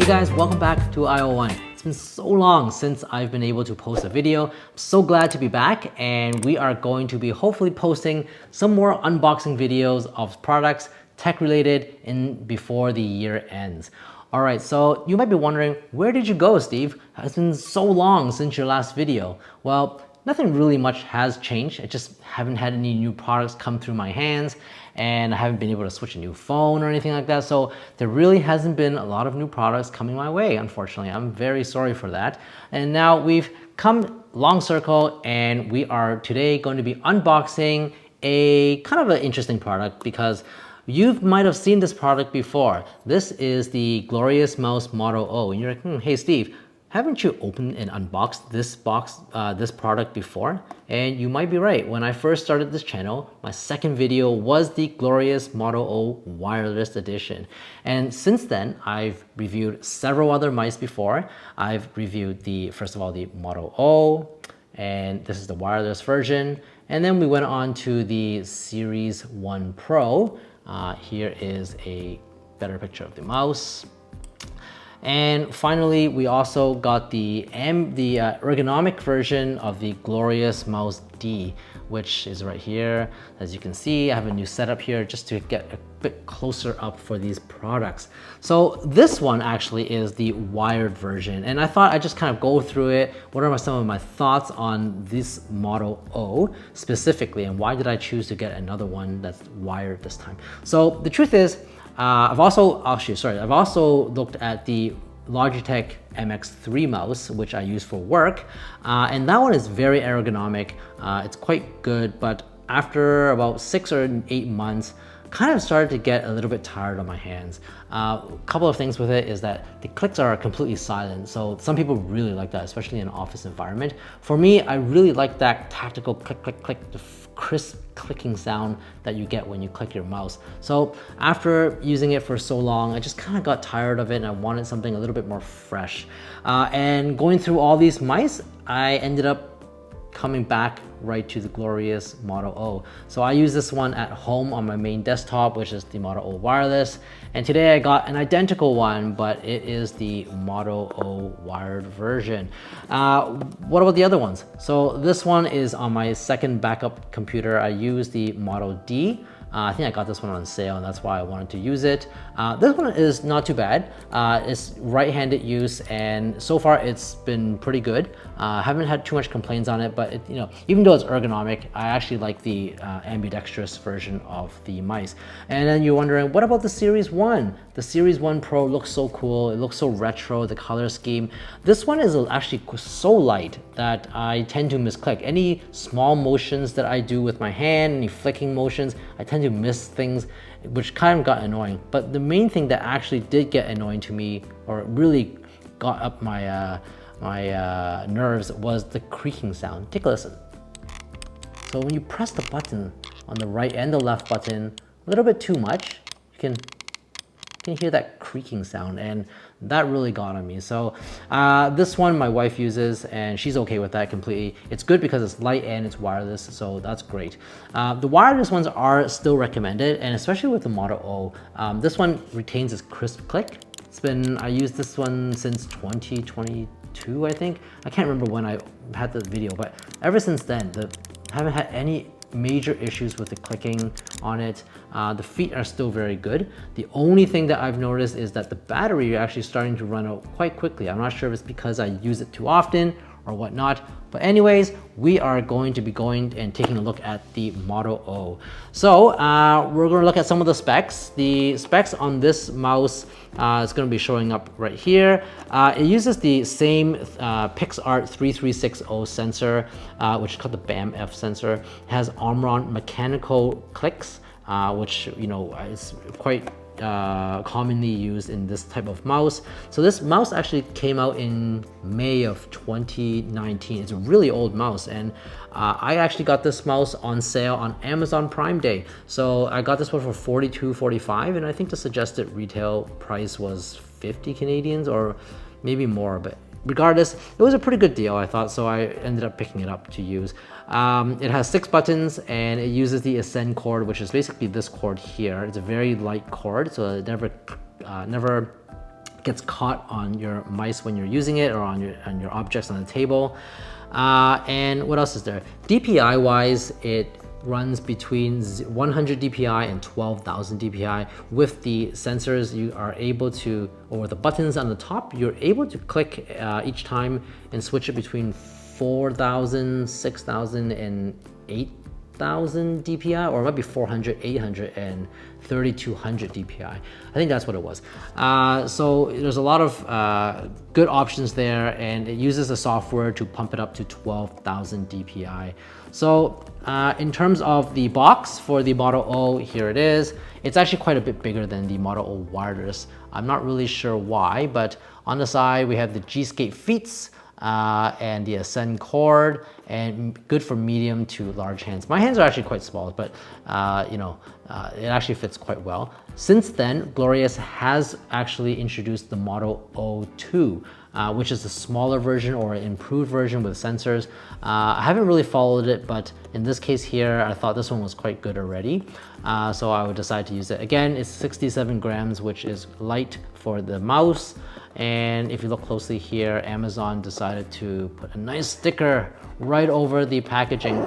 Hey guys, welcome back to IO1. It's been so long since I've been able to post a video. I'm so glad to be back, and we are going to be hopefully posting some more unboxing videos of products tech related before the year ends. All right, so you might be wondering, where did you go, Steve? It's been so long since your last video. Well, nothing really much has changed. I just haven't had any new products come through my hands, and I haven't been able to switch a new phone or anything like that. So there really hasn't been a lot of new products coming my way, unfortunately. I'm very sorry for that. And now we've come long circle, and we are today going to be unboxing a kind of an interesting product because you might have seen this product before. This is the Glorious Mouse Model O. And you're like, hey Steve, haven't you opened and unboxed this product before? And you might be right. When I first started this channel, my second video was the Glorious Model O Wireless Edition. And since then, I've reviewed several other mice before. I've reviewed first of all, the Model O, and this is the wireless version. And then we went on to the Series 1 Pro. Here is a better picture of the mouse. And finally, we also got the ergonomic version of the Glorious Mouse D, which is right here. As you can see, I have a new setup here just to get a bit closer up for these products. So this one actually is the wired version, and I thought I'd just kind of go through it. What are some of my thoughts on this Model O specifically, and why did I choose to get another one that's wired this time? So the truth is, I've also looked at the Logitech MX3 mouse, which I use for work, and that one is very ergonomic. It's quite good, but after about 6 or 8 months, kind of started to get a little bit tired on my hands. A couple of things with it is that the clicks are completely silent, so some people really like that, especially in an office environment. For me, I really like that tactical click, click, click, the crisp clicking sound that you get when you click your mouse. So after using it for so long, I just kind of got tired of it, and I wanted something a little bit more fresh. And going through all these mice, I ended up coming back right to the Glorious Model O. So I use this one at home on my main desktop, which is the Model O Wireless. And today I got an identical one, but it is the Model O wired version. What about the other ones? So this one is on my second backup computer. I use the Model D. I think I got this one on sale, and that's why I wanted to use it. This one is not too bad. It's right-handed use, and so far it's been pretty good. I haven't had too much complaints on it, but even though it's ergonomic, I actually like the ambidextrous version of the mice. And then you're wondering, what about the Series 1? The Series 1 Pro looks so cool. It looks so retro, the color scheme. This one is actually so light that I tend to misclick. Any small motions that I do with my hand, any flicking motions, I tend to miss things, which kind of got annoying. But the main thing that actually did get annoying to me, or really got up my nerves, was the creaking sound. Take a listen. So when you press the button on the right and the left button a little bit too much, you can hear that creaking sound, and that really got on me. So this one my wife uses, and she's okay with that completely. It's good because it's light and it's wireless, so that's great. The wireless ones are still recommended, and especially with the Model O. This one retains its crisp click. I used this one since 2022, I think. I can't remember when I had the video, but ever since then, I haven't had any major issues with the clicking on it. The feet are still very good. The only thing that I've noticed is that the battery are actually starting to run out quite quickly. I'm not sure if it's because I use it too often or whatnot. But anyways, we are going to be going and taking a look at the Model O. So we're going to look at some of the specs. The specs on this mouse is going to be showing up right here. It uses the same PixArt 3360 sensor, which is called the BAM-F sensor. It has Omron mechanical clicks, which is quite commonly used in this type of mouse. So this mouse actually came out in May of 2019. It's a really old mouse, and I actually got this mouse on sale on Amazon Prime Day. So I got this one for $42.45, and I think the suggested retail price was 50 Canadians or maybe more, but regardless, it was a pretty good deal, I thought, so I ended up picking it up to use. It has 6 buttons, and it uses the Ascend cord, which is basically this cord here. It's a very light cord, so it never gets caught on your mice when you're using it or on your objects on the table. And what else is there? DPI wise, it runs between 100 DPI and 12,000 DPI. With the sensors, you are able to, or the buttons on the top, you're able to click each time and switch it between 4,000, 6,000, and 8,000 DPI, or it might be 400, 800, and 3,200 DPI. I think that's what it was. So there's a lot of good options there, and it uses the software to pump it up to 12,000 DPI. So in terms of the box for the Model O, here it is. It's actually quite a bit bigger than the Model O wireless. I'm not really sure why, but on the side we have the G-Skate feet and the Ascend cord, and good for medium to large hands. My hands are actually quite small, but it actually fits quite well. Since then, Glorious has actually introduced the Model O2, which is a smaller version or an improved version with sensors. I haven't really followed it, but in this case here, I thought this one was quite good already. So I would decide to use it. Again, it's 67 grams, which is light for the mouse. And if you look closely here, Amazon decided to put a nice sticker right over the packaging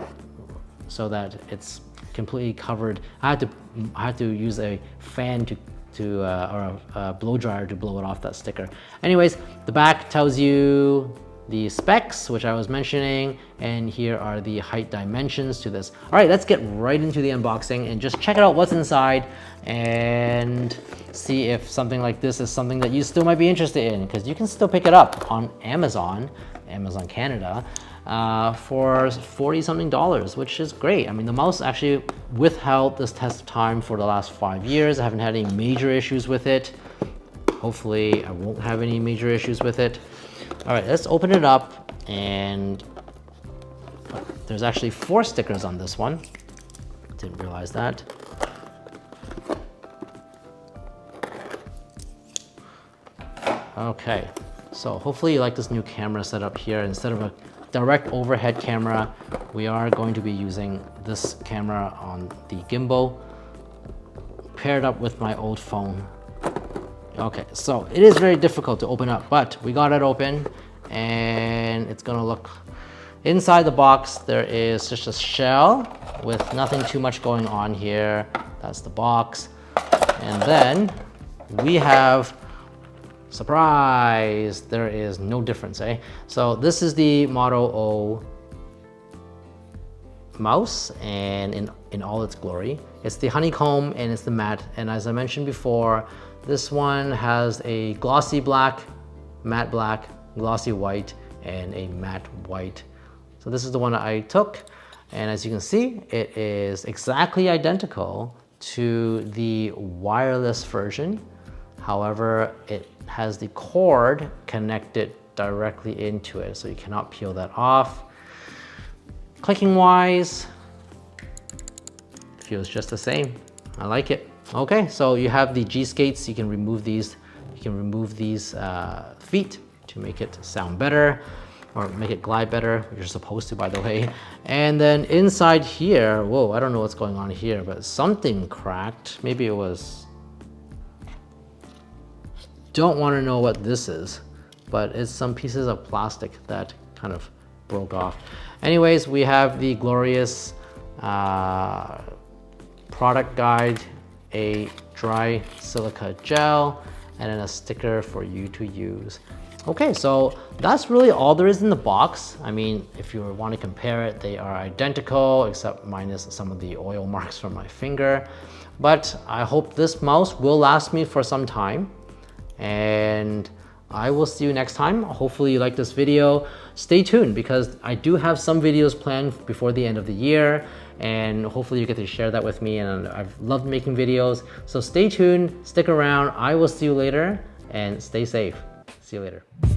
so that it's completely covered. I had to use a fan or a blow dryer to blow it off that sticker. Anyways, the back tells you the specs, which I was mentioning, and here are the height dimensions to this. All right, let's get right into the unboxing and just check out what's inside and see if something like this is something that you still might be interested in, because you can still pick it up on Amazon Canada, for $40-something, which is great. I mean, the mouse actually withheld this test of time for the last 5 years. I haven't had any major issues with it. Hopefully, I won't have any major issues with it. All right, let's open it up, and there's actually 4 stickers on this one. Didn't realize that. Okay, so hopefully you like this new camera setup here. Instead of a direct overhead camera, we are going to be using this camera on the gimbal, paired up with my old phone. Okay, so it is very difficult to open up, but we got it open, and it's gonna look inside the box. There is just a shell with nothing too much going on here. That's the box. And then we have, surprise, there is no difference, eh? So this is the Model O mouse, and in all its glory. It's the honeycomb and it's the matte, and as I mentioned before, this one has a glossy black, matte black, glossy white, and a matte white. So this is the one that I took, and as you can see, it is exactly identical to the wireless version. However, it has the cord connected directly into it, so you cannot peel that off. Clicking wise, feels just the same. I like it. Okay, so you have the G-Skates. You can remove these. You can remove these feet to make it sound better, or make it glide better, which you're supposed to, by the way. And then inside here, whoa, I don't know what's going on here, but something cracked. Maybe it was, don't want to know what this is, but it's some pieces of plastic that kind of broke off. Anyways, we have the Glorious product guide, a dry silica gel, and then a sticker for you to use. Okay, so that's really all there is in the box. I mean, if you want to compare it, they are identical, except minus some of the oil marks from my finger. But I hope this mouse will last me for some time, and I will see you next time. Hopefully you like this video. Stay tuned, because I do have some videos planned before the end of the year, and hopefully you get to share that with me, and I've loved making videos. So stay tuned, stick around. I will see you later, and stay safe. See you later.